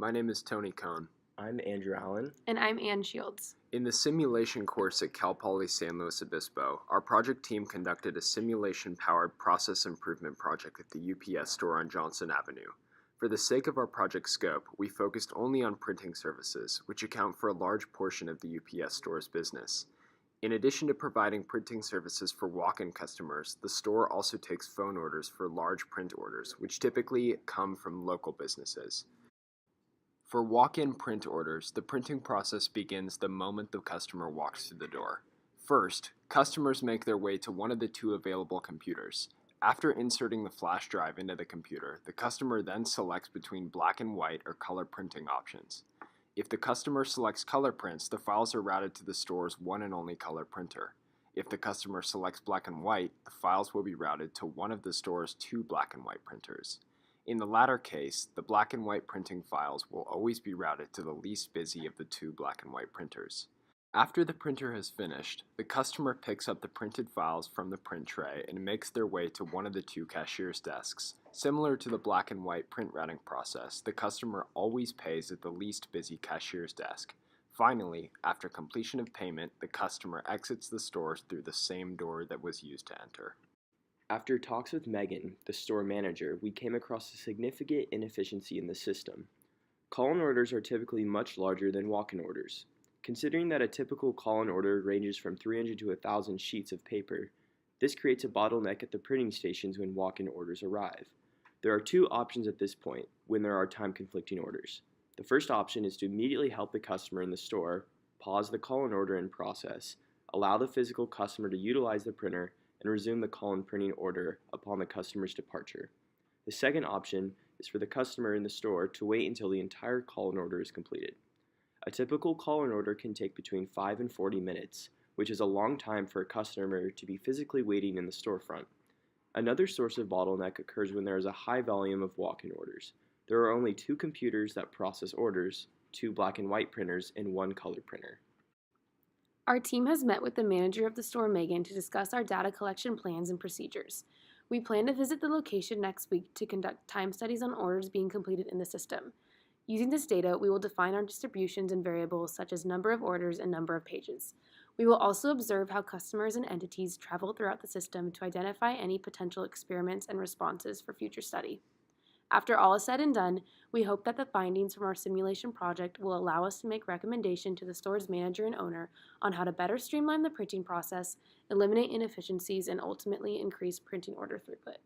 My name is Tony Cohn. I'm Andrew Allen. And I'm Ann Shields. In the simulation course at Cal Poly San Luis Obispo, our project team conducted a simulation-powered process improvement project at the UPS store on Johnson Avenue. For the sake of our project scope, we focused only on printing services, which account for a large portion of the UPS store's business. In addition to providing printing services for walk-in customers, the store also takes phone orders for large print orders, which typically come from local businesses. For walk-in print orders, the printing process begins the moment the customer walks through the door. First, customers make their way to one of the two available computers. After inserting the flash drive into the computer, the customer then selects between black and white or color printing options. If the customer selects color prints, the files are routed to the store's one and only color printer. If the customer selects black and white, the files will be routed to one of the store's two black and white printers. In the latter case, the black and white printing files will always be routed to the least busy of the two black and white printers. After the printer has finished, the customer picks up the printed files from the print tray and makes their way to one of the two cashier's desks. Similar to the black and white print routing process, the customer always pays at the least busy cashier's desk. Finally, after completion of payment, the customer exits the store through the same door that was used to enter. After talks with Megan, the store manager, we came across a significant inefficiency in the system. Call-in orders are typically much larger than walk-in orders. Considering that a typical call-in order ranges from 300 to 1,000 sheets of paper, this creates a bottleneck at the printing stations when walk-in orders arrive. There are two options at this point when there are time-conflicting orders. The first option is to immediately help the customer in the store, pause the call-in order in process, allow the physical customer to utilize the printer, and resume the call-in printing order upon the customer's departure. The second option is for the customer in the store to wait until the entire call-in order is completed. A typical call-in order can take between 5 and 40 minutes, which is a long time for a customer to be physically waiting in the storefront. Another source of bottleneck occurs when there is a high volume of walk-in orders. There are only two computers that process orders, two black and white printers, and one color printer. Our team has met with the manager of the store, Megan, to discuss our data collection plans and procedures. We plan to visit the location next week to conduct time studies on orders being completed in the system. Using this data, we will define our distributions and variables such as number of orders and number of pages. We will also observe how customers and entities travel throughout the system to identify any potential experiments and responses for future study. After all is said and done, we hope that the findings from our simulation project will allow us to make recommendations to the store's manager and owner on how to better streamline the printing process, eliminate inefficiencies, and ultimately increase printing order throughput.